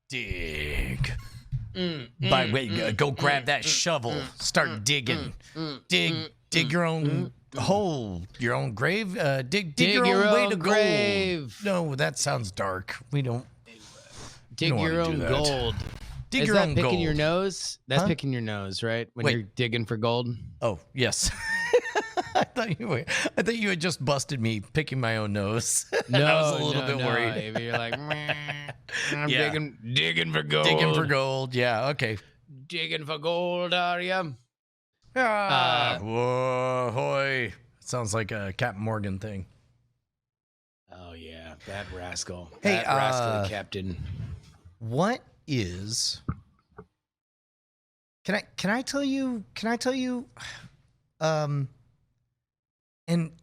dig. Go grab that shovel. Start digging. Dig your own hole, your own grave. Dig your own way to grave. Gold. No, that sounds dark. We don't. Dig your own gold. Dig Is your that own picking gold. your nose? That's Huh? picking your nose, right? When Wait. you're digging for gold. Oh, yes. I thought you had just busted me picking my own nose. No, I was a little bit worried. If you're like, I'm Yeah. digging for gold. Digging for gold. Yeah. Okay. Digging for gold, are you? Whoa, hoy. Sounds like a Captain Morgan thing. Oh yeah, that rascal. Hey, that rascally captain. What is? Can I tell you? And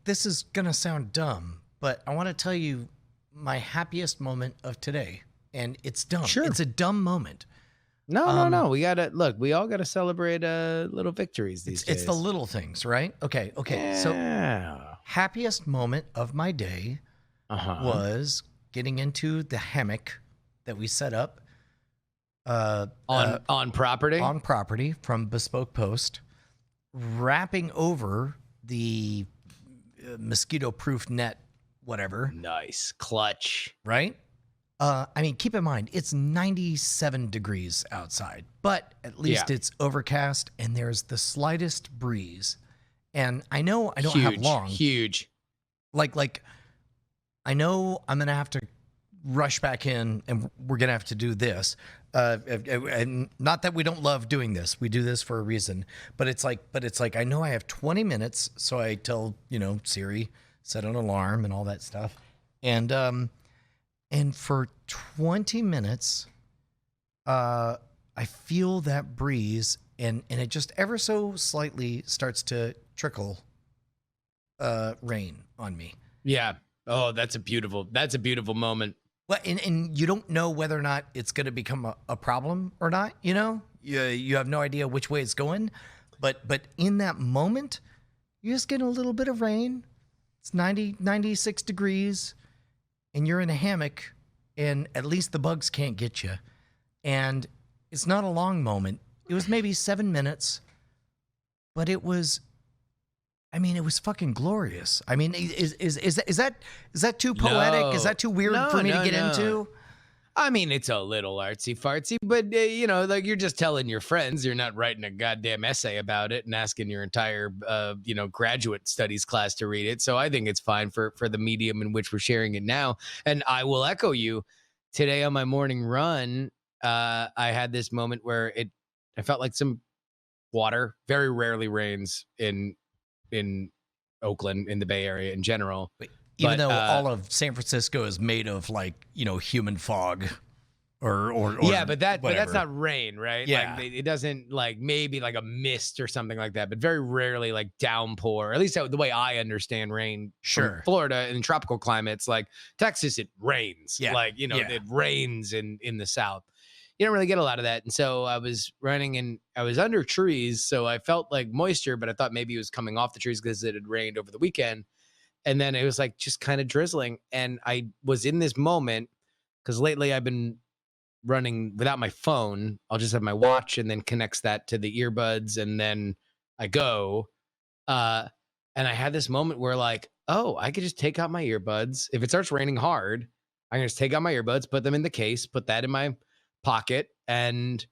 this is gonna sound dumb, but I want to tell you my happiest moment of today, and it's dumb. Sure. It's a dumb moment. No. We all gotta celebrate little victories these days. It's the little things, right? Okay. Yeah. So, happiest moment of my day was getting into the hammock that we set up on property. On property from Bespoke Post, wrapping over the mosquito-proof net, whatever. Nice clutch, right? I mean, keep in mind, it's 97 degrees outside, but at least it's overcast and there's the slightest breeze. And I know I don't have long. Huge. Like, I know I'm going to have to rush back in and we're going to have to do this. And not that we don't love doing this. We do this for a reason. But it's like I know I have 20 minutes, so I tell, Siri, set an alarm and all that stuff. And for 20 minutes, I feel that breeze, and it just ever so slightly starts to trickle rain on me. Yeah. Oh, that's a beautiful moment. Well, and you don't know whether or not it's going to become a problem or not. You have no idea which way it's going, but in that moment, you just get a little bit of rain. It's 96 degrees. And you're in a hammock, and at least the bugs can't get you. And it's not a long moment. It was maybe 7 minutes, but it was fucking glorious. I mean, is that too poetic? No. Is that too weird for me to get into? I mean, it's a little artsy fartsy, but like you're just telling your friends. You're not writing a goddamn essay about it and asking your entire, graduate studies class to read it. So I think it's fine for the medium in which we're sharing it now. And I will echo you. Today on my morning run, I had this moment where I felt like some water. Very rarely rains in Oakland, in the Bay Area in general. Even though all of San Francisco is made of human fog, or yeah, but that's whatever. not rain, right? Yeah, it doesn't maybe like a mist or something like that, but very rarely like downpour. At least the way I understand rain. Sure. From Florida in tropical climates like Texas, it rains. Yeah. It rains in the South. You don't really get a lot of that, and so I was running and I was under trees, so I felt like moisture, but I thought maybe it was coming off the trees because it had rained over the weekend. And then it was like just kind of drizzling. And I was in this moment because lately I've been running without my phone. I'll just have my watch and then connects that to the earbuds. And then I go. And I had this moment where I could just take out my earbuds. If it starts raining hard, I can just take out my earbuds, put them in the case, put that in my pocket, and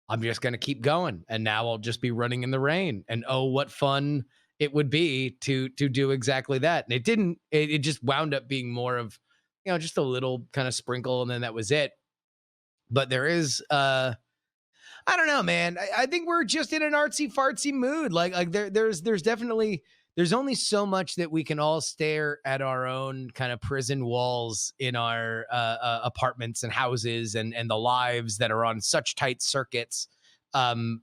I'm just going to keep going. And now I'll just be running in the rain. And oh, what fun it would be to do exactly that. And it just wound up being more of, just a little kind of sprinkle. And then that was it. But there is, I don't know, man. I think we're just in an artsy fartsy mood. There's definitely, there's only so much that we can all stare at our own kind of prison walls in our apartments and houses and the lives that are on such tight circuits, compared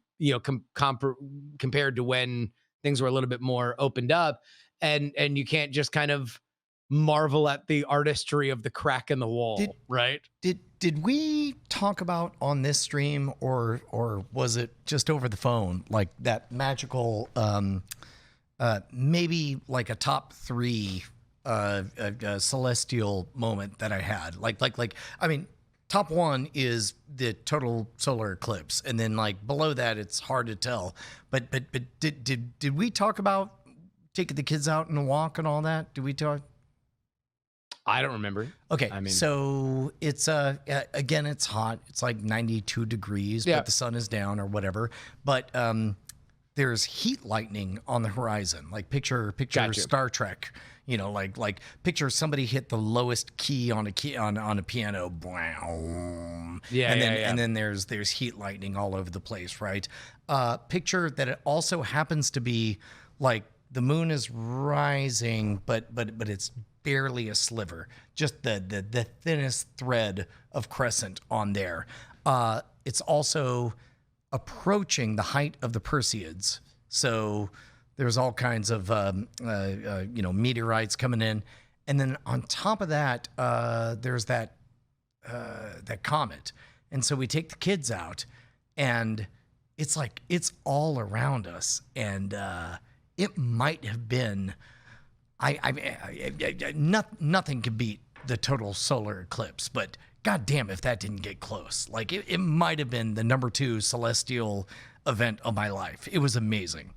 to when things were a little bit more opened up, and you can't just kind of marvel at the artistry of the crack in the wall, right? Did we talk about on this stream, or was it just over the phone, like that magical, maybe like a top 3 celestial moment that I had? Like I mean, top one is the total solar eclipse, and then like below that, it's hard to tell. But did we talk about taking the kids out on a walk and all that? Did we talk? I don't remember. Okay, I mean, so it's again, it's hot. It's like 92 degrees, Yeah. but the sun is down or whatever. But there's heat lightning on the horizon. Like picture Gotcha. Star Trek. You know, like picture somebody hit the lowest key on a piano. Boom. Yeah, and then yeah. and then there's heat lightning all over the place, right? Picture that it also happens to be like the moon is rising, but it's barely a sliver, just the thinnest thread of crescent on there. It's also approaching the height of the Perseids, so there's all kinds of meteorites coming in, and then on top of that, there's that comet, and so we take the kids out, and it's like it's all around us, and it might have been. Nothing could beat the total solar eclipse, but god damn if that didn't get close. Like it might have been the number 2 celestial event of my life. It was amazing.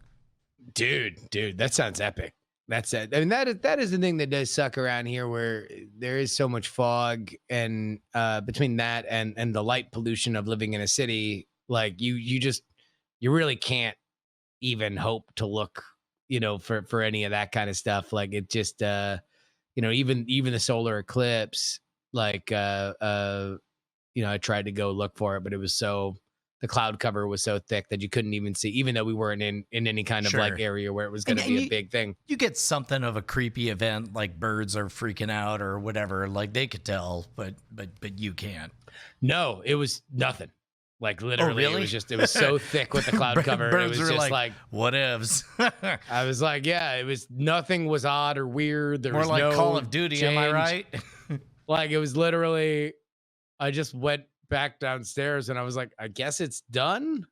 Dude, that sounds epic. That's it. I mean, that is the thing that does suck around here, where there is so much fog, and between that and the light pollution of living in a city, like you really can't even hope to look, for any of that kind of stuff. Like it just, even the solar eclipse, like, I tried to go look for it, but the cloud cover was so thick that you couldn't even see, even though we weren't in any kind of Sure. like area where it was going to be a big thing. You get something of a creepy event, like birds are freaking out or whatever. Like they could tell, but you can't. No, it was nothing. Like literally, really? it was so thick with the cloud cover. Birds It was were just like whatevs. I was like, yeah, it was, nothing was odd or weird. There More was like no Call of Duty, change. am I right? Like it was literally, I just went back downstairs and I was like, I guess it's done.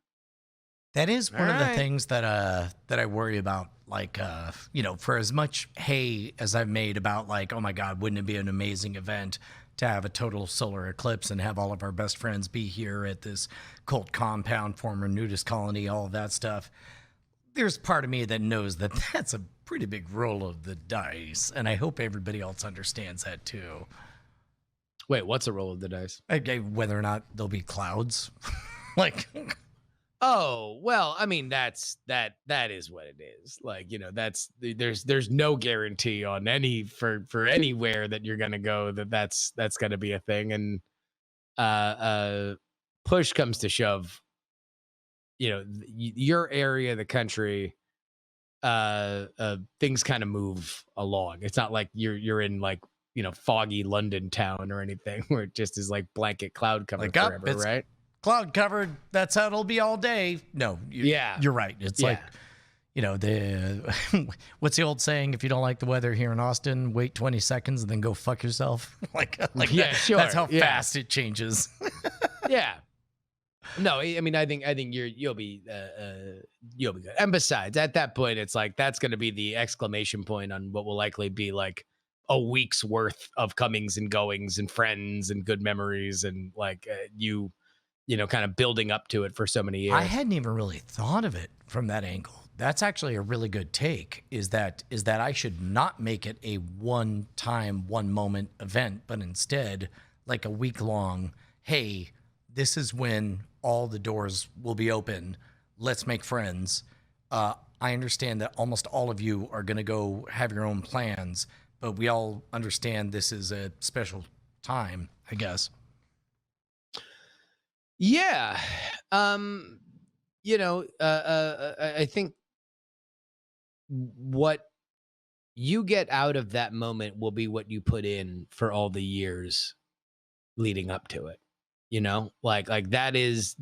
That is one of the Alright. things that I worry about. Like, for as much hay as I've made about like, oh my God, wouldn't it be an amazing event to have a total solar eclipse and have all of our best friends be here at this cult compound, former nudist colony, all of that stuff. There's part of me that knows that that's a pretty big roll of the dice, and I hope everybody else understands that too. Wait, what's a roll of the dice? Okay, whether or not there'll be clouds, like. Oh, well, I mean, that is what it is. Like, there's no guarantee on any for anywhere that you're going to go that's going to be a thing. And push comes to shove, your area of the country, things kind of move along. It's not like you're in like, foggy London town or anything where it just is like blanket cloud cover Like, forever, it's right? Cloud covered. That's how it'll be all day. No, you're right. It's like, what's the old saying? If you don't like the weather here in Austin, wait 20 seconds and then go fuck yourself. like Yeah, that. sure. That's how Yeah. fast it changes. Yeah. No, I mean, I think you'll be good. And besides, at that point, it's like that's going to be the exclamation point on what will likely be like a week's worth of comings and goings and friends and good memories, and like kind of building up to it for so many years. I hadn't even really thought of it from that angle. That's actually a really good take, is that I should not make it a one-time, one-moment event, but instead like a week-long, hey, this is when all the doors will be open. Let's make friends. I understand that almost all of you are going to go have your own plans, but we all understand this is a special time, I guess. Yeah. I think what you get out of that moment will be what you put in for all the years leading up to it. Like that is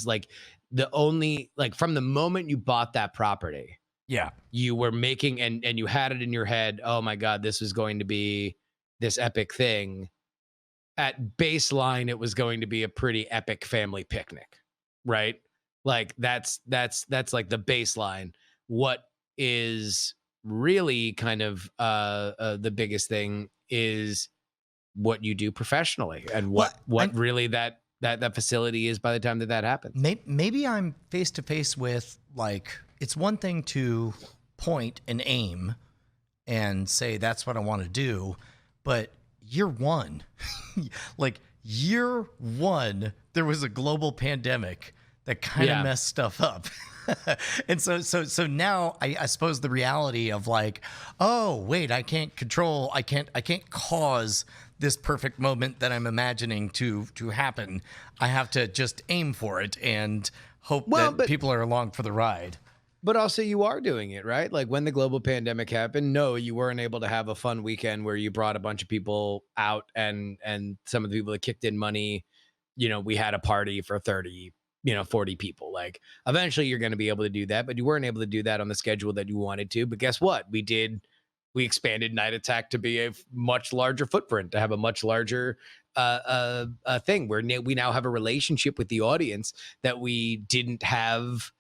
like the only, like from the moment you bought that property, Yeah. you were making, and you had it in your head, oh my God, this was going to be this epic thing. At baseline, it was going to be a pretty epic family picnic, right? Like that's like the baseline. What is really kind of the biggest thing is what you do professionally and Well, what really that facility is by the time that happens. maybe I'm face to face with, like, it's one thing to point and aim and say that's what I want to do, but year one, like year one, there was a global pandemic that kind of Yeah. messed stuff up. And so now I suppose the reality of, like, oh wait, I can't cause this perfect moment that I'm imagining to happen. I have to just aim for it and hope that people are along for the ride. But also you are doing it, right? Like when the global pandemic happened, no, you weren't able to have a fun weekend where you brought a bunch of people out and some of the people that kicked in money, we had a party for 30, 40 people. Like eventually you're going to be able to do that, but you weren't able to do that on the schedule that you wanted to. But guess what? We expanded Night Attack to be a much larger footprint, to have a much larger thing where we now have a relationship with the audience that we didn't have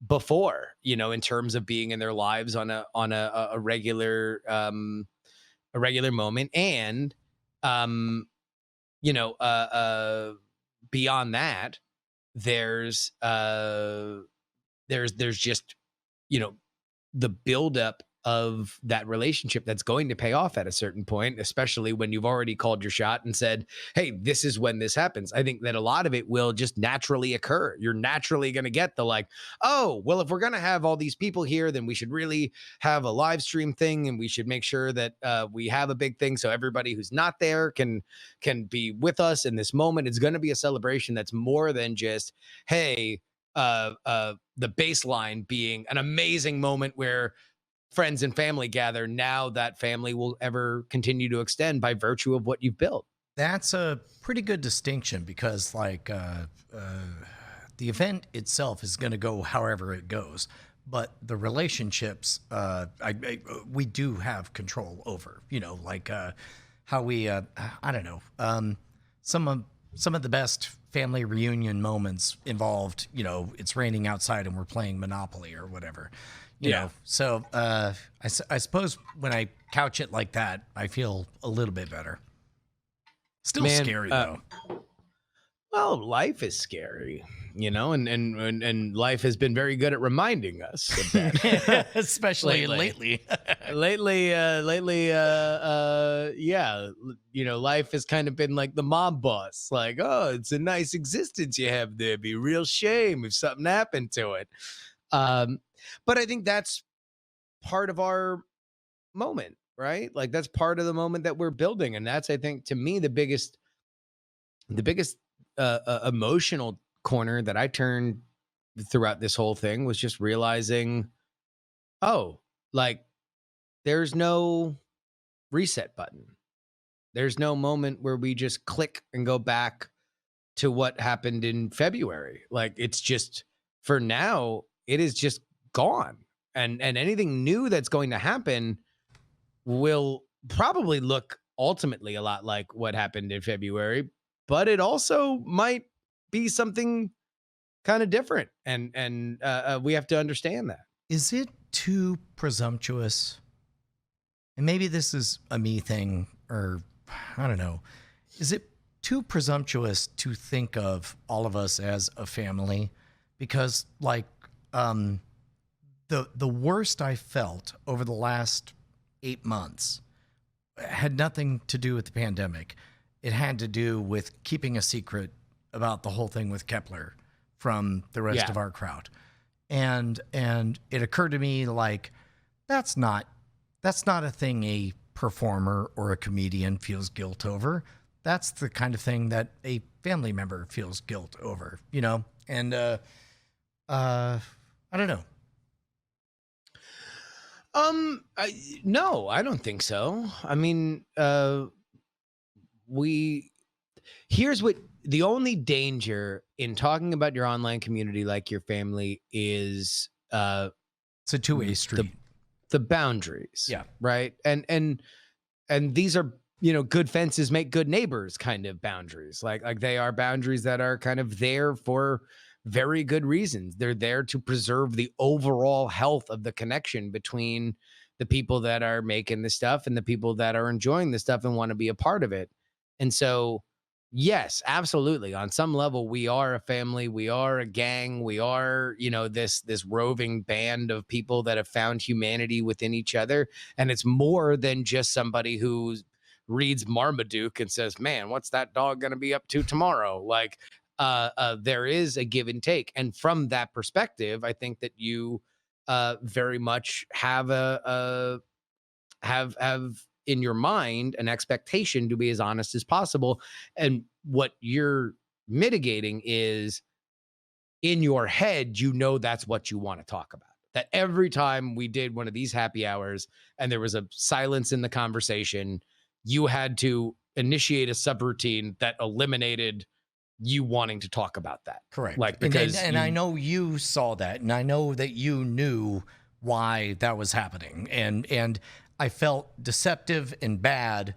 before, in terms of being in their lives on a regular moment. And beyond that, there's just, the buildup of that relationship that's going to pay off at a certain point, especially when you've already called your shot and said, hey, this is when this happens. I think that a lot of it will just naturally occur. You're naturally going to get the, like, oh, well, if we're going to have all these people here, then we should really have a live stream thing. And we should make sure that we have a big thing so everybody who's not there can be with us in this moment. It's going to be a celebration that's more than just, hey, the baseline being an amazing moment where friends and family gather. Now that family will ever continue to extend by virtue of what you've built. That's a pretty good distinction because, like, the event itself is going to go however it goes, but the relationships, we do have control over. Like how we, I don't know, some of the best family reunion moments involved, it's raining outside and we're playing Monopoly or whatever. You know, so I suppose when I couch it like that, I feel a little bit better. Still scary though. Well, life is scary, and life has been very good at reminding us of that. Especially lately. lately, life has kind of been like the mob boss. Like, oh, it's a nice existence you have there. It'd be a real shame if something happened to it. But I think that's part of our moment, right? Like that's part of the moment that we're building. And that's, I think, to me, the biggest emotional corner that I turned throughout this whole thing was just realizing, oh, like there's no reset button. There's no moment where we just click and go back to what happened in February. Like it's just, for now, it is just gone. And anything new that's going to happen will probably look ultimately a lot like what happened in February, but it also might be something kind of different. And we have to understand that. Is it too presumptuous? And maybe this is a me thing, or I don't know. Is it too presumptuous to think of all of us as a family? Because, like, the worst I felt over the last 8 months had nothing to do with the pandemic. It had to do with keeping a secret about the whole thing with Kepler from the rest of our crowd. And it occurred to me, like, that's not a thing a performer or a comedian feels guilt over. That's the kind of thing that a family member feels guilt over, And I don't know. No, I don't think so. I mean, here's what the only danger in talking about your online community like your family is, it's a two-way street. The boundaries. Yeah. Right. And these are, good fences make good neighbors kind of boundaries. Like they are boundaries that are kind of there for very good reasons. They're there to preserve the overall health of the connection between the people that are making the stuff and the people that are enjoying the stuff and want to be a part of it. And so, yes, absolutely. On some level, we are a family, we are a gang, we are, this roving band of people that have found humanity within each other. And it's more than just somebody who reads Marmaduke and says, "Man, what's that dog going to be up to tomorrow?" Like, there is a give and take, and from that perspective, I think that you very much have have in your mind an expectation to be as honest as possible. And what you're mitigating is, in your head, that's what you want to talk about. That every time we did one of these happy hours and there was a silence in the conversation, you had to initiate a subroutine that eliminated you wanting to talk about that. Correct. Like, And, because and I know you saw that, and I know that you knew why that was happening. And I felt deceptive and bad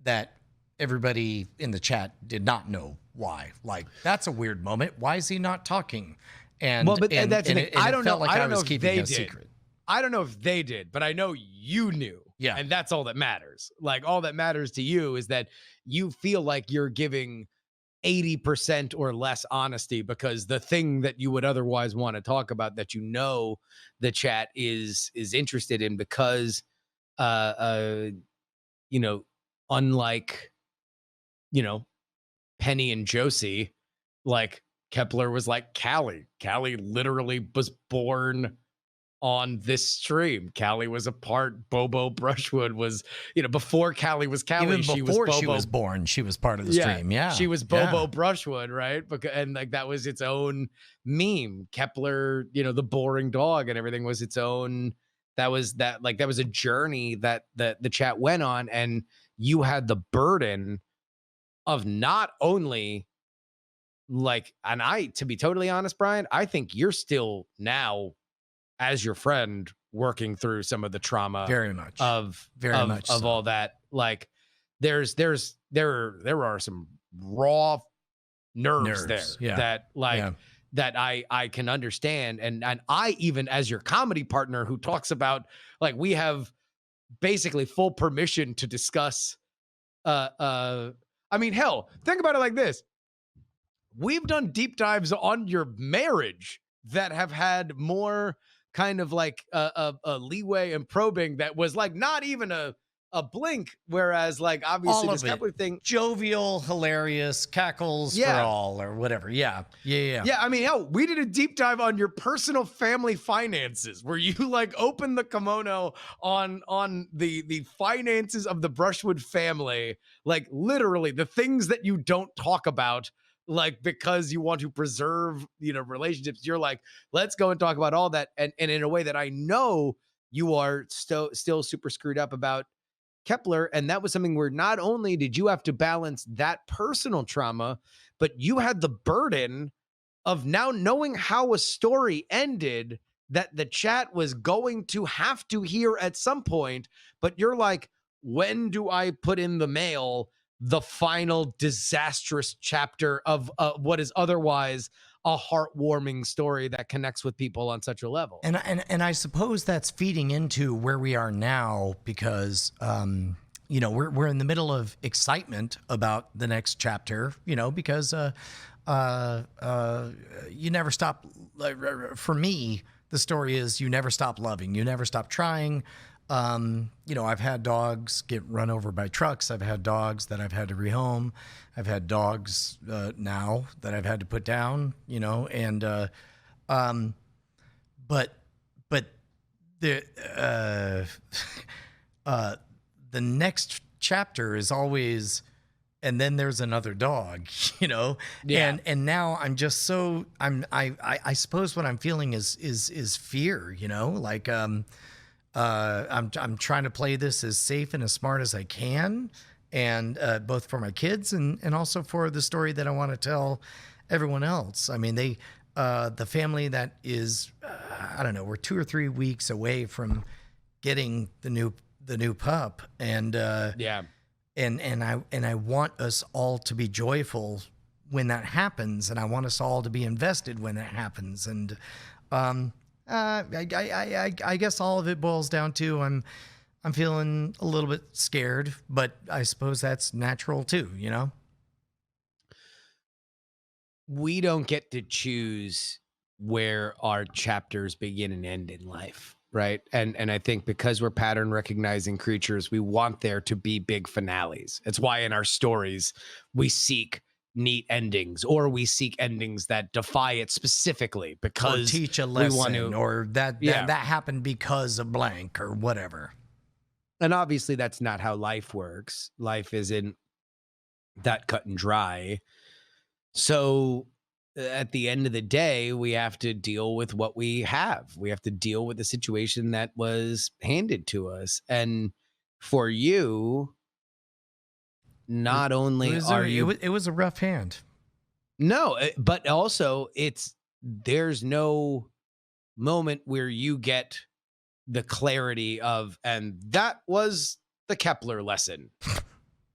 that everybody in the chat did not know why. Like, that's a weird moment. Why is he not talking? And well, but and, that's the and thing. it, and I it don't felt know. like I don't know was if keeping they a did. secret. I don't know if they did, but I know you knew. Yeah. And that's all that matters. Like, all that matters to you is that you feel like you're giving 80% or less honesty, because the thing that you would otherwise want to talk about, that the chat is interested in, because you know, unlike, Penny and Josie, like, Kepler was like Callie. Callie literally was born on this stream. Callie was a part. Bobo Brushwood was, before Callie was Callie, Even she was before Bobo. she was born, she was part of the stream. Yeah. She was Bobo Brushwood, right? And like, that was its own meme. Kepler, the boring dog and everything was its own. That was a journey that the chat went on, and you had the burden of not only, like, and to be totally honest, Brian, I think you're still now, as your friend, working through some of the trauma Very much. of so. all that. Like, there are some raw nerves there, yeah. that, like, that I can understand. And I, even as your comedy partner who talks about, like, we have basically full permission to discuss, I mean, hell, think about it like this. We've done deep dives on your marriage that have had more kind of like a leeway and probing, that was like not even a blink. Whereas, like, obviously all this of it. Kepler thing, Jovial, hilarious, cackles for all, or whatever. Yeah. I mean, hell, we did a deep dive on your personal family finances, where you, like, opened the kimono on the finances of the Brushwood family, like, literally the things that you don't talk about, like, because you want to preserve, relationships. You're like, let's go and talk about all that. And in a way that I know you are still super screwed up about Kepler. And that was something where not only did you have to balance that personal trauma, but you had the burden of now knowing how a story ended that the chat was going to have to hear at some point. But you're like, when do I put in the mail the final disastrous chapter of what is otherwise a heartwarming story that connects with people on such a level? And I suppose that's feeding into where we are now, because we're in the middle of excitement about the next chapter, because you never stop. For me, the story is, you never stop loving, you never stop trying. I've had dogs get run over by trucks. I've had dogs that I've had to rehome. I've had dogs now that I've had to put down, and but the the next chapter is always, and then there's another dog, Yeah. and now I'm just so I suppose what I'm feeling is fear, like I'm trying to play this as safe and as smart as I can, and both for my kids and also for the story that I want to tell everyone else. I mean, the family that is, I don't know, we're 2 or 3 weeks away from getting the new pup, and and I want us all to be joyful when that happens, and I want us all to be invested when that happens, and I guess all of it boils down to, I'm feeling a little bit scared, but I suppose that's natural too, you know? We don't get to choose where our chapters begin and end in life, right? And I think because we're pattern recognizing creatures, we want there to be big finales. It's why in our stories we seek neat endings, or we seek endings that defy it specifically Or because teach a we want lesson, to. or that Yeah. happened because of blank or whatever. And obviously that's not how life works. Life isn't that cut and dry. So at the end of the day, we have to deal with what we have. We have to deal with the situation that was handed to us. And for you, It, not it only was are you it was a rough hand. no, but also there's no moment where you get the clarity of, and that was the Kepler lesson.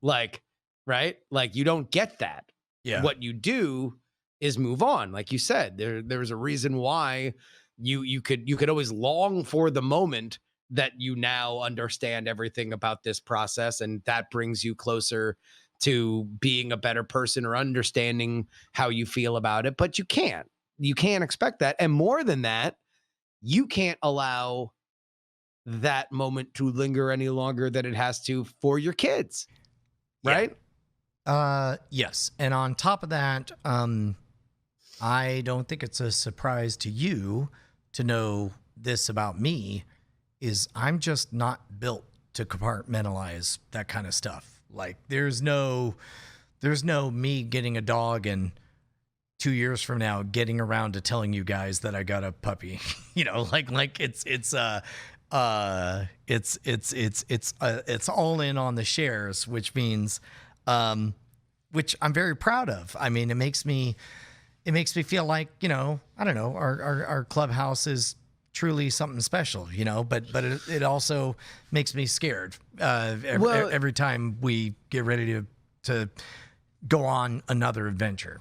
Like, right? Like you don't get that. Yeah. What you do is move on. Like you said, there's a reason why you could always long for the moment that you now understand everything about this process, and that brings you closer to being a better person or understanding how you feel about it. But you can't expect that. And more than that, you can't allow that moment to linger any longer than it has to for your kids. Yeah. Right? Yes. And on top of that, I don't think it's a surprise to you to know this about me is I'm just not built to compartmentalize that kind of stuff. Like there's no me getting a dog and 2 years from now getting around to telling you guys that I got a puppy. Like it's all in on the shares, which means which I'm very proud of. I mean, it makes me feel like, I don't know, our clubhouse is truly something special, but it also makes me scared Well, every time we get ready to go on another adventure.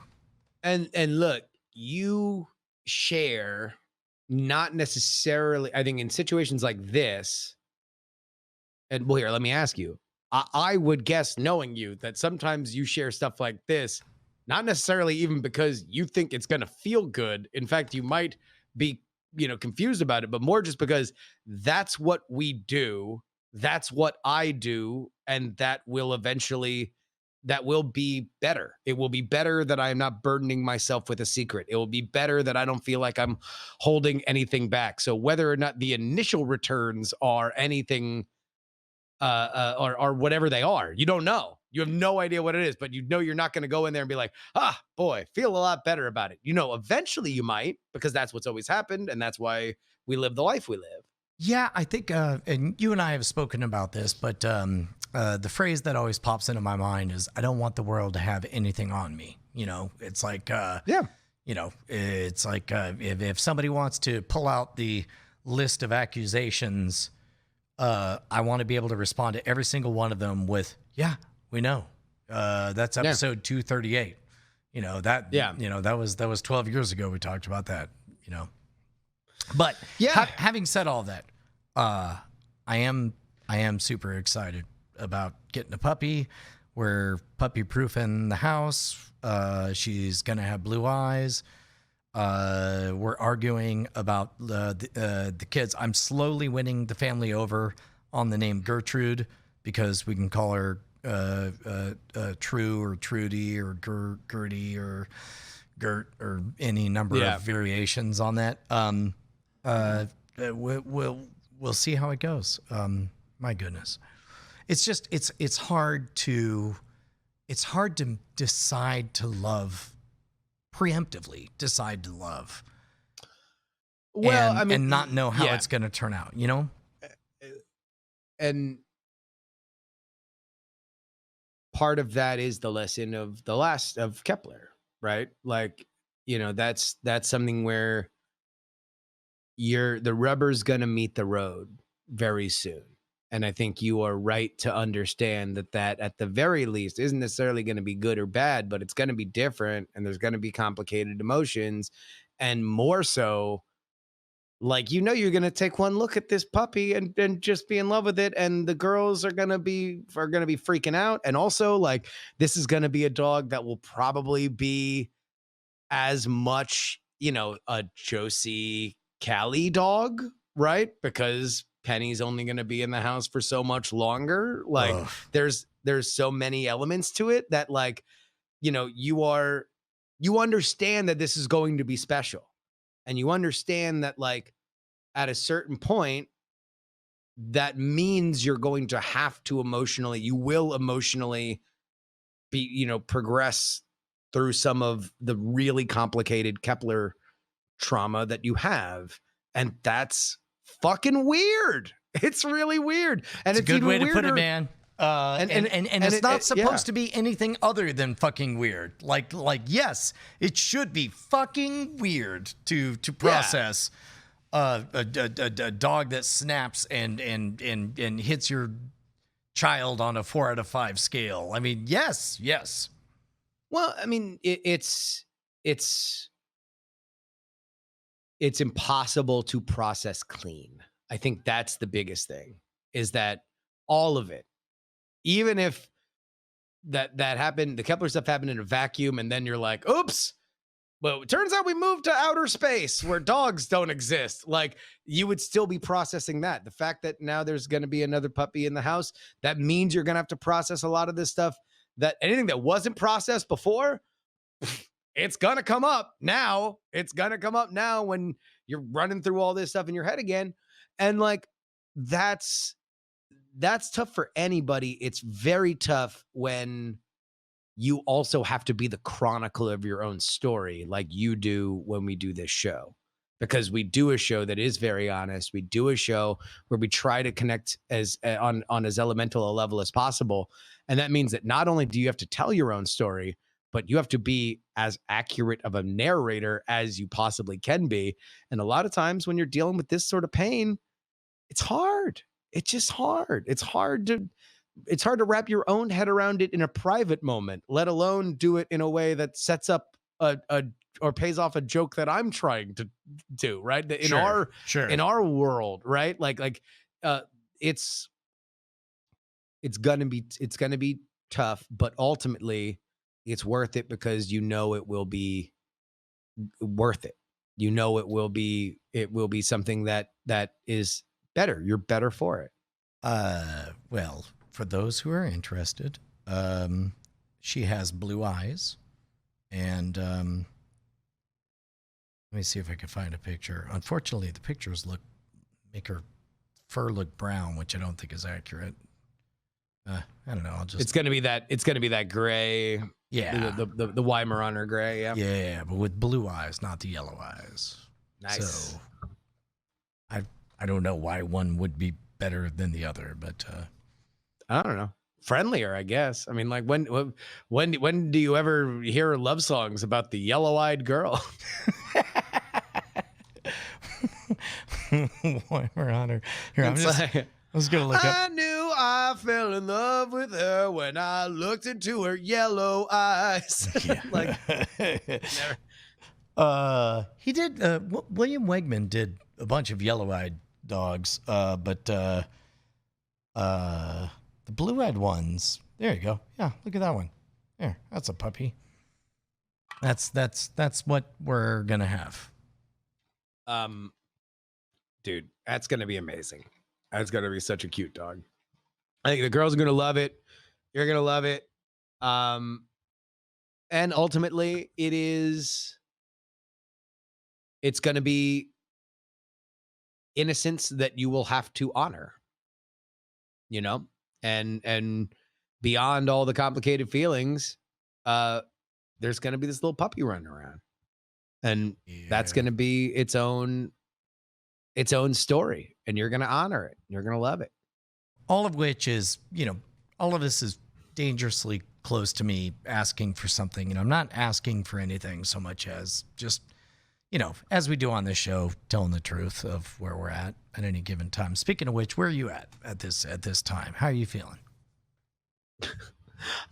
and look, you share not necessarily, I think in situations like this, and well, here, let me ask you. I would guess, knowing you, that sometimes you share stuff like this, not necessarily even because you think it's going to feel good. In fact, you might be, confused about it, but more just because that's what we do. That's what I do. And that will be better. It will be better that I am not burdening myself with a secret. It will be better that I don't feel like I'm holding anything back. So whether or not the initial returns are anything or whatever they are. You don't know. You have no idea what it is, but you're not going to go in there and be like, boy, feel a lot better about it. Eventually you might, because that's what's always happened. And that's why we live the life we live. Yeah, I think, and you and I have spoken about this, but the phrase that always pops into my mind is, I don't want the world to have anything on me. It's like, Yeah. it's like if somebody wants to pull out the list of accusations, I want to be able to respond to every single one of them with, yeah, we know. That's episode 238. That was 12 years ago. We talked about that, But Yeah. having said all that, I am super excited about getting a puppy. We're puppy proofing the house. She's gonna have blue eyes. We're arguing about the kids. I'm slowly winning the family over on the name Gertrude because we can call her True or Trudy or Gertie or Gert or any number of variations on that. We'll see how it goes. My goodness, it's hard to decide to love preemptively decide to love. Well, and not know how it's going to turn out, And part of that is the lesson of the last of Kepler, right? Like, that's something where the rubber's going to meet the road very soon. And I think you are right to understand that at the very least isn't necessarily going to be good or bad, but it's going to be different, and there's going to be complicated emotions. And more so, like, you know, you're going to take one look at this puppy and just be in love with it. And the girls are going to be freaking out. And also, like, this is going to be a dog that will probably be as much, you know, a Josie Callie dog, right? Because Penny's only going to be in the house for so much longer. Like, Ugh. there's so many elements to it that, like, you know, you understand that this is going to be special. And you understand that, like, at a certain point, that means you're going to have to you will emotionally be, you know, progress through some of the really complicated Kepler trauma that you have. And that's fucking weird. It's really weird. And It's a good even way to put it, weirder- man. And it's not supposed to be anything other than fucking weird. Like yes, it should be fucking weird to process a dog that snaps and hits your child on a 4 out of 5 scale. I mean, yes. Well, I mean, it's impossible to process clean. I think that's the biggest thing, is that all of it, even if that happened, the Kepler stuff happened in a vacuum, and then you're like, oops, well, it turns out we moved to outer space where dogs don't exist. Like, you would still be processing that. The fact that now there's going to be another puppy in the house, that means you're going to have to process a lot of this stuff, that anything that wasn't processed before, it's going to come up now. It's going to come up now when you're running through all this stuff in your head again. And, like, that's tough for anybody. It's very tough when you also have to be the chronicler of your own story, like you do when we do this show, because we do a show that is very honest. We do a show where we try to connect as on as elemental a level as possible. And that means that not only do you have to tell your own story, but you have to be as accurate of a narrator as you possibly can be. And a lot of times when you're dealing with this sort of pain, it's hard. It's just hard. It's hard to wrap your own head around it in a private moment, let alone do it in a way that sets up or pays off a joke that I'm trying to do, right? In our world, right? Like it's gonna be tough, but ultimately it's worth it, because you know it will be worth it. You know it will be something that is better. You're better for it. Well, for those who are interested, she has blue eyes, and let me see if I can find a picture. Unfortunately, the pictures make her fur look brown, which I don't think is accurate. I don't know. It's gonna be that gray. Yeah, the Weimaraner gray. Yeah, yeah, but with blue eyes, not the yellow eyes. Nice. So I don't know why one would be better than the other, but I don't know. Friendlier, I guess. I mean, like, when do you ever hear love songs about the yellow-eyed girl? Weimaraner. Here, I was gonna look up. I knew I fell in love with her when I looked into her yellow eyes. Like, never. He did. William Wegman did a bunch of yellow-eyed dogs, but the blue-eyed ones. There you go. Yeah, look at that one. There, that's a puppy. That's what we're gonna have. Dude, that's gonna be amazing. That's gonna be such a cute dog. I think the girls are gonna love it. You're gonna love it. And ultimately, it's gonna be innocence that you will have to honor. You know, and beyond all the complicated feelings, there's gonna be this little puppy running around, and that's gonna be its own story, and you're gonna honor it. You're gonna love it. All of which is, all of this is dangerously close to me asking for something. I'm not asking for anything so much as just, as we do on this show, telling the truth of where we're at any given time. Speaking of which, where are you at this time? How are you feeling? I'm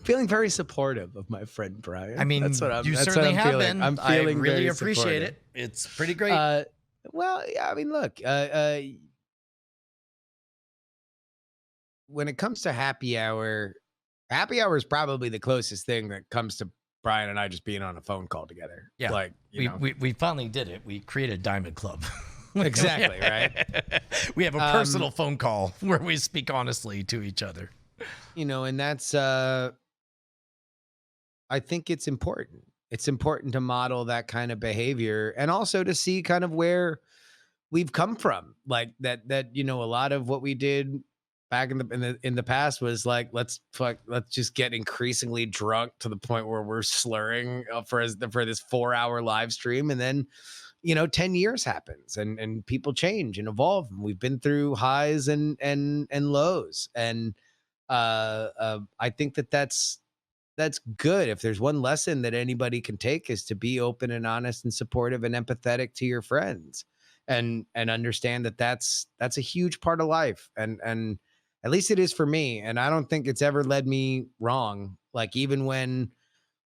feeling very supportive of my friend Brian. I mean, that's what I'm certainly have feeling. been. I'm feeling I really very appreciate supportive. it. It's pretty great. Well, yeah, I mean, look, when it comes to happy hour is probably the closest thing that comes to Brian and I just being on a phone call together. Yeah. Like, We finally did it. We created Diamond Club. exactly, right? We have a personal phone call where we speak honestly to each other. And that's I think it's important. It's important to model that kind of behavior and also to see kind of where we've come from. Like a lot of what we did back in the past was like, let's just get increasingly drunk to the point where we're slurring for this 4-hour live stream. And then, 10 years happens and people change and evolve. And we've been through highs and lows. And I think that's good. If there's one lesson that anybody can take is to be open and honest and supportive and empathetic to your friends and understand that that's a huge part of life. And at least it is for me. And I don't think it's ever led me wrong. Like even when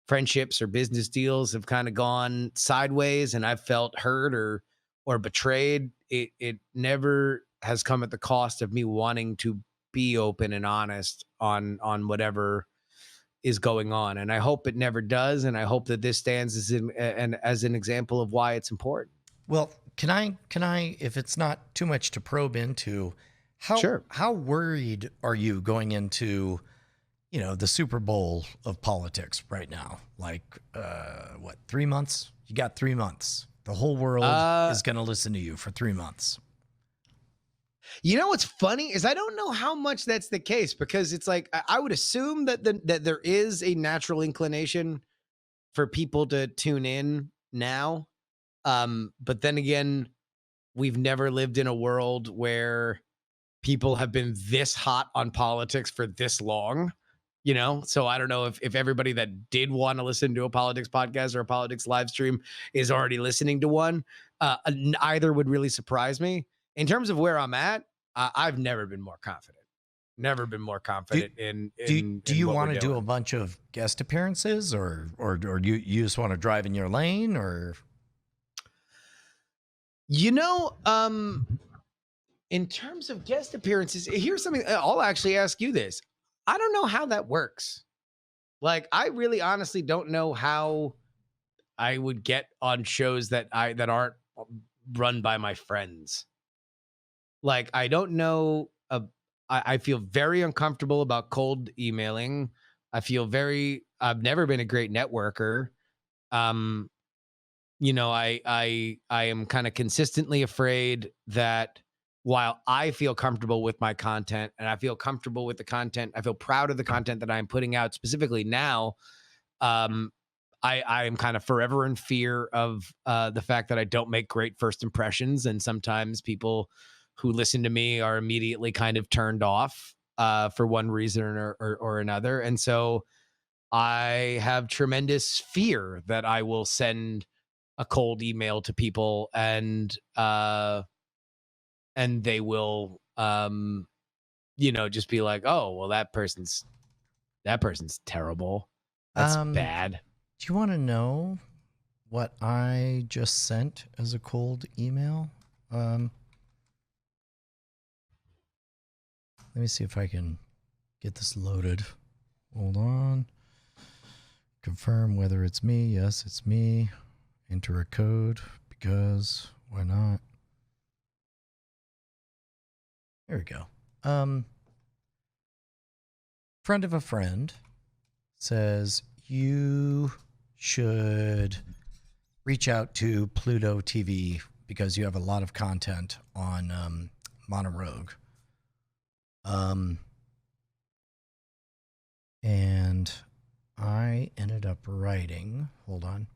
friendships or business deals have kind of gone sideways and I've felt hurt or betrayed, it never has come at the cost of me wanting to be open and honest on whatever is going on. And I hope it never does. And I hope that this stands as an example of why it's important. Well, can I, if it's not too much to probe into, Sure. how worried are you going into, the Super Bowl of politics right now? Like, 3 months? You got 3 months. The whole world is going to listen to you for 3 months. What's funny is I don't know how much that's the case because it's like I would assume that that there is a natural inclination for people to tune in now. But then again, we've never lived in a world where people have been this hot on politics for this long. So I don't know if everybody that did want to listen to a politics podcast or a politics live stream is already listening to one. Either would really surprise me. In terms of where I'm at, I've never been more confident. Never been more confident Do you want to do a bunch of guest appearances or you just want to drive in your lane or? In terms of guest appearances, here's something I'll actually ask you this. I don't know how that works. Like, I really honestly don't know how I would get on shows that aren't run by my friends. Like, I don't know. I feel very uncomfortable about cold emailing. I've never been a great networker. I am kind of consistently afraid that while I feel comfortable with my content and I feel comfortable with the content, I feel proud of the content that I'm putting out specifically now. I am kind of forever in fear of the fact that I don't make great first impressions. And sometimes people who listen to me are immediately kind of turned off for one reason or another. And so I have tremendous fear that I will send a cold email to people and they will just be like, oh well, that person's terrible, that's bad. Do you want to know what I just sent as a cold email? Let me see if I can get this loaded. Hold on. Confirm whether it's me. Yes, it's me. Enter a code because why not? There we go. Friend of a friend says you should reach out to Pluto TV because you have a lot of content on Monologue. And I ended up writing, hold on.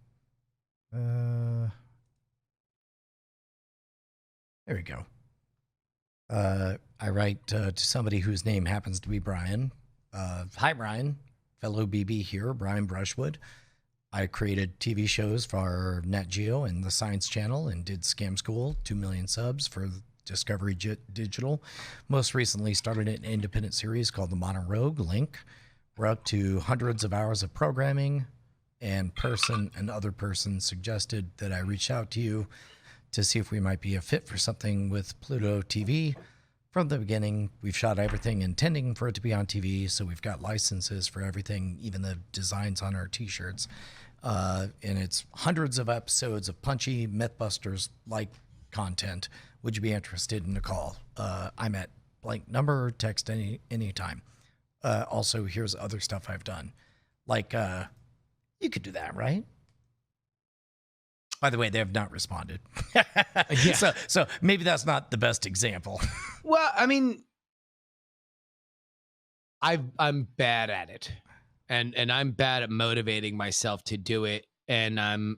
There we go. I write to somebody whose name happens to be Brian. Hi, Brian. Fellow BB here, Brian Brushwood. I created TV shows for Nat Geo and the Science Channel and did Scam School, 2 million subs for Discovery Digital. Most recently started an independent series called The Modern Rogue, Link. We're up to hundreds of hours of programming, and another person suggested that I reach out to you to see if we might be a fit for something with Pluto TV. From the beginning, we've shot everything intending for it to be on TV, so we've got licenses for everything, even the designs on our T-shirts. And it's hundreds of episodes of punchy Mythbusters-like content. Would you be interested in a call? I'm at blank number, text anytime. Also, here's other stuff I've done. Like, you could do that, right? By the way, they have not responded. Yeah. So maybe that's not the best example. Well, I mean, I'm bad at it, and I'm bad at motivating myself to do it. And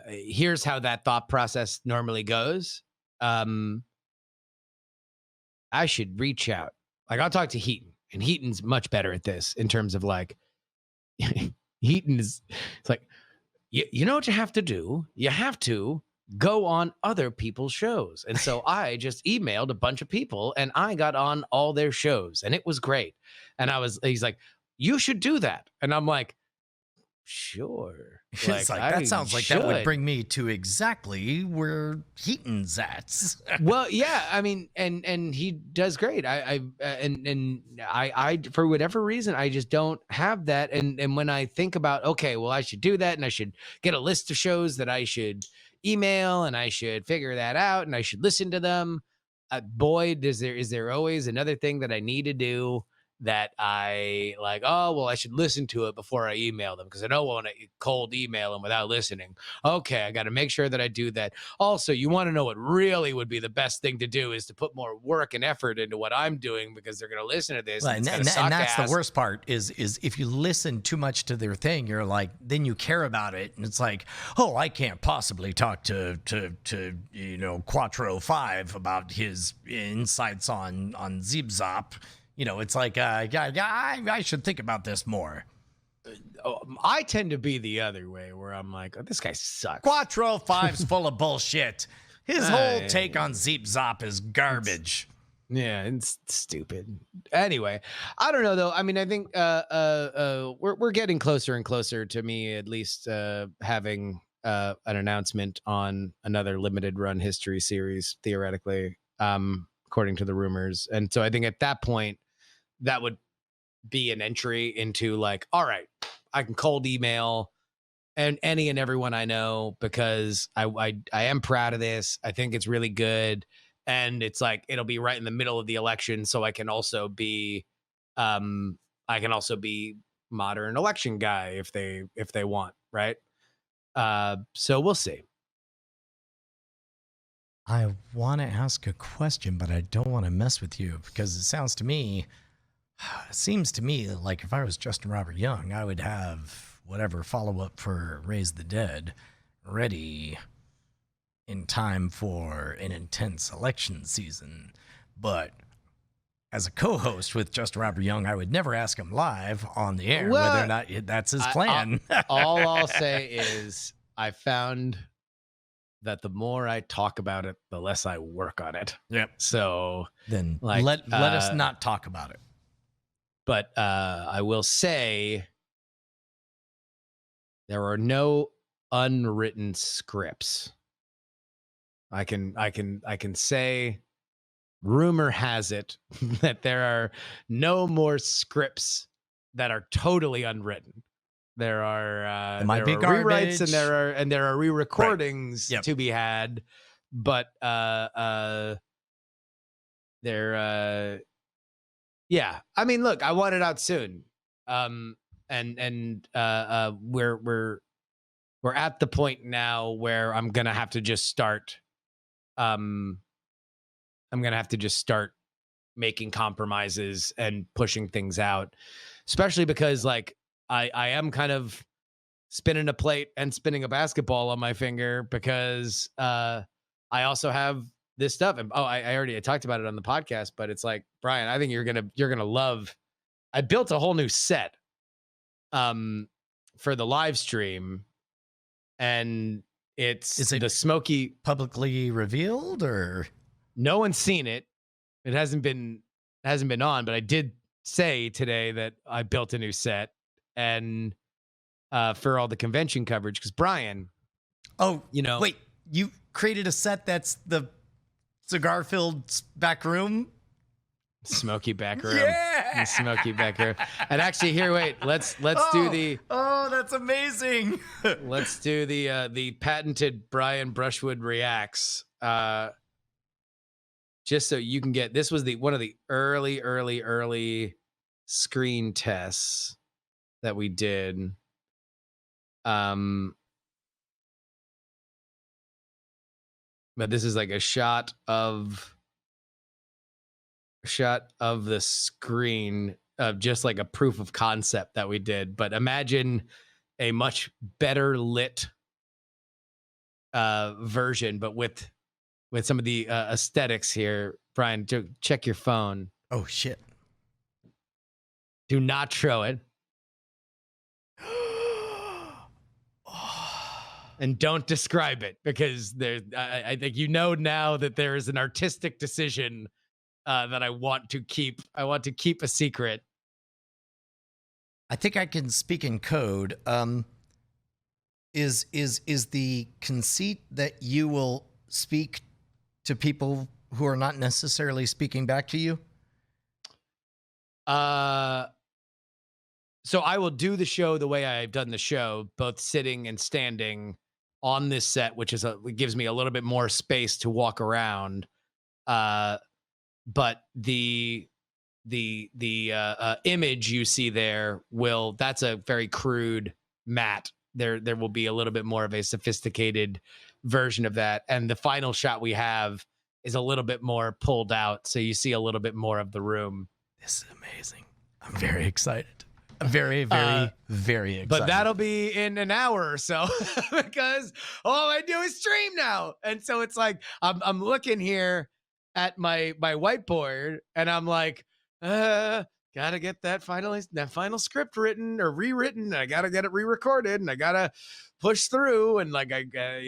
here's how that thought process normally goes. I should reach out. Like, I'll talk to Heaton, and Heaton's much better at this in terms of like, Heaton is, it's like, you know what you have to do? You have to go on other people's shows. And so I just emailed a bunch of people and I got on all their shows and it was great. And he's like, you should do that. And I'm like, sure. It's like, that sounds like that would bring me to exactly where Heaton's at. Well, yeah, I mean, and he does great. I for whatever reason, I just don't have that. And when I think about, okay, well, I should do that, and I should get a list of shows that I should email, and I should figure that out, and I should listen to them. Boy, is there always another thing that I need to do that I like, oh, well, I should listen to it before I email them because I don't want to cold email them without listening. Okay, I got to make sure that I do that. Also, you want to know what really would be the best thing to do is to put more work and effort into what I'm doing because they're going to listen to this. Well, and that's the worst part is if you listen too much to their thing, you're like, then you care about it. And it's like, oh, I can't possibly talk to Quattro 5 about his insights on Zip Zop. It's like, I should think about this more. I tend to be the other way where I'm like, oh, this guy sucks. Quattro 5's full of bullshit. His whole take on Zip Zop is garbage. Yeah, it's stupid. Anyway, I don't know though. I mean, I think we're getting closer and closer to me at least having an announcement on another limited run history series theoretically, according to the rumors. And so I think at that point, that would be an entry into like, all right, I can cold email and any and everyone I know because I am proud of this. I think it's really good. And it's like, it'll be right in the middle of the election. So I can also be modern election guy if they want. Right. So we'll see. I want to ask a question, but I don't want to mess with you because it seems to me like if I was Justin Robert Young, I would have whatever follow-up for Raise the Dead ready in time for an intense election season. But as a co-host with Justin Robert Young, I would never ask him live on the air whether or not that's his plan. All I'll say is I found that the more I talk about it, the less I work on it. Yep. So then let us not talk about it. But I will say there are no unwritten scripts. I can say rumor has it that there are no more scripts that are totally unwritten. There are rewrites and there are re-recordings to be had, but yeah. I mean, look, I want it out soon. We're at the point now where I'm going to have to just start making compromises and pushing things out, especially because like I am kind of spinning a plate and spinning a basketball on my finger because I also have this stuff. And I talked about it on the podcast, but it's like, Brian, I think you're gonna love. I built a whole new set for the live stream, and it's the Smoky publicly revealed, or no one's seen it. It hasn't been on, but I did say today that I built a new set and for all the convention coverage because Brian. Oh, wait, created a set that's the cigar-filled back room. Smoky back room. Yeah. The smoky back room. And actually, here, wait. Let's do the. Oh, that's amazing. Let's do the patented Brian Brushwood reacts. Just so you can get. This was one of the early screen tests that we did. But this is like a shot of the screen of just like a proof of concept that we did. But imagine a much better lit version, but with some of the aesthetics here. Brian, check your phone. Oh shit. Do not show it. And don't describe it, because I think now that there is an artistic decision that I want to keep. I want to keep a secret. I think I can speak in code. Is the conceit that you will speak to people who are not necessarily speaking back to you? So I will do the show the way I've done the show, both sitting and standing on this set, which it gives me a little bit more space to walk around. But the image you see there that's a very crude matte. There will be a little bit more of a sophisticated version of that, and the final shot we have is a little bit more pulled out, so you see a little bit more of the room. This is amazing. I'm very excited. I'm very excited. But that'll be in an hour or so because all I do is stream now, and so it's like I'm looking here at my whiteboard, and I'm like, gotta get that final script written or rewritten. And I gotta get it re-recorded, and I gotta push through, and like I got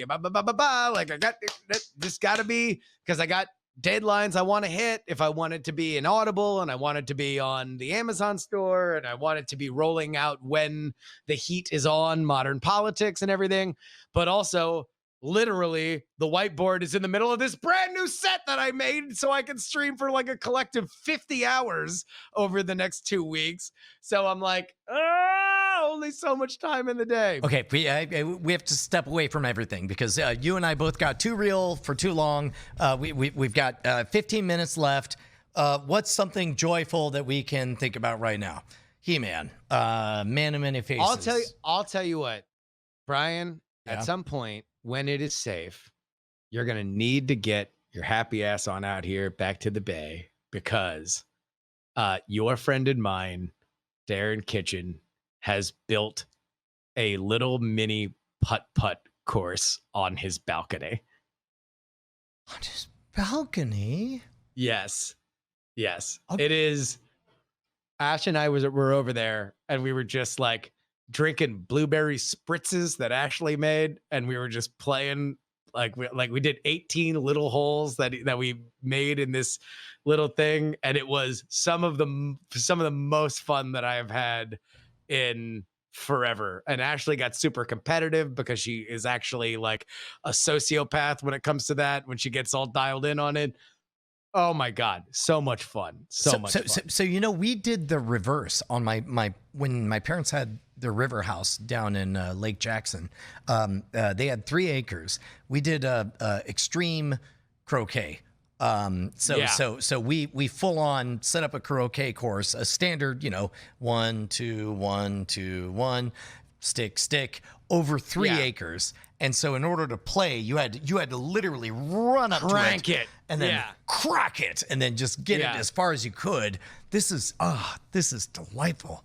this gotta be, because I got deadlines I want to hit if I want it to be an Audible, and I want it to be on the Amazon store, and I want it to be rolling out when the heat is on Modern Politics and everything. But also, literally, the whiteboard is in the middle of this brand new set that I made so I can stream for like a collective 50 hours over the next 2 weeks. So I'm like, only so much time in the day. Okay, we have to step away from everything, because you and I both got too real for too long. We've got 15 minutes left. What's something joyful that we can think about right now? He-Man, Man of Many Faces. I'll tell you what, Brian, Yeah. at some point when it is safe, you're going to need to get your happy ass on out here back to the Bay, because your friend and mine, Darren Kitchen, has built a little mini putt-putt course on his balcony. On his balcony? Yes. Okay. It is. Ash and I were over there, and we were just like drinking blueberry spritzes that Ashley made, and we were just playing like we did 18 little holes that we made in this little thing, and it was some of the most fun that I have had in forever. And Ashley got super competitive because she is actually like a sociopath when it comes to that, when she gets all dialed in on it. Oh my God, so much fun. So much fun. So we did the reverse on my when my parents had their river house down in Lake Jackson. They had 3 acres. We did extreme croquet. So we full on set up a croquet course, a standard, 1 2 1 2 1, stick over 3 acres. And so in order to play, you had to literally run up Crank to it, and then crack it, and then just get it as far as you could. This is delightful.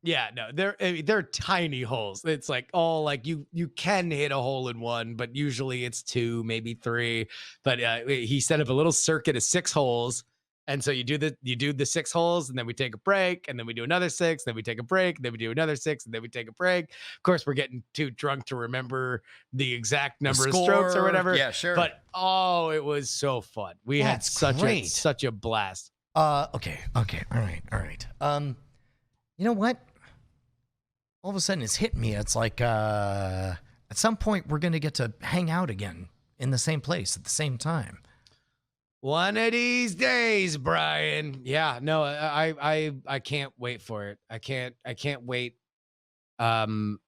Yeah, no, they're tiny holes. It's like all like you can hit a hole in one, but usually it's 2, maybe 3. But he set up a little circuit of 6 holes, and so you do the 6 holes, and then we take a break, and then we do another 6, then we take a break, and then we do another 6, and then we take a break. Of course, we're getting too drunk to remember the exact number of strokes or whatever. Yeah, sure. But it was so fun. We had such a blast. Okay, all right. You know what? All of a sudden it's hit me. It's like at some point we're going to get to hang out again in the same place at the same time. One of these days, Brian. Yeah, no, I can't wait for it. I can't wait. Man,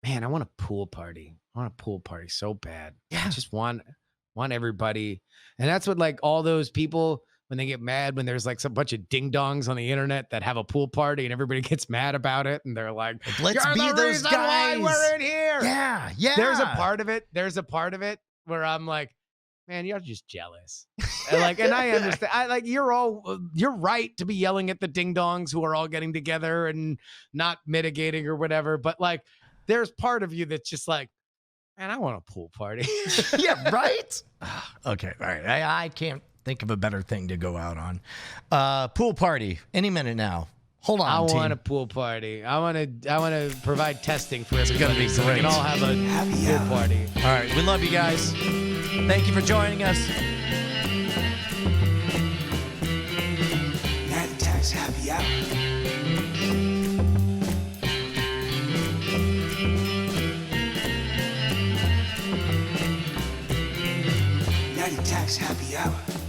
I want a pool party. I want a pool party so bad. Yeah. I just want everybody. And that's what like all those people when they get mad when there's like some bunch of ding dongs on the internet that have a pool party and everybody gets mad about it and they're like, let's "You're be the those reason guys. why we're in here." Yeah, yeah. There's a part of it. There's a part of it where I'm like, man, you're just jealous. And like, and I understand. I like you're right to be yelling at the ding dongs who are all getting together and not mitigating or whatever. But like, there's part of you that's just like, man, I want a pool party. Yeah, right? Okay, all right. I can't think of a better thing to go out on. Pool party any minute now. Hold on, I team. want a pool party. I want to provide testing for everybody. gonna be so we great. can all have a pool party. All right, we love you guys. Thank you for joining us. Night Attacks Happy Hour. Night Attacks Happy Hour.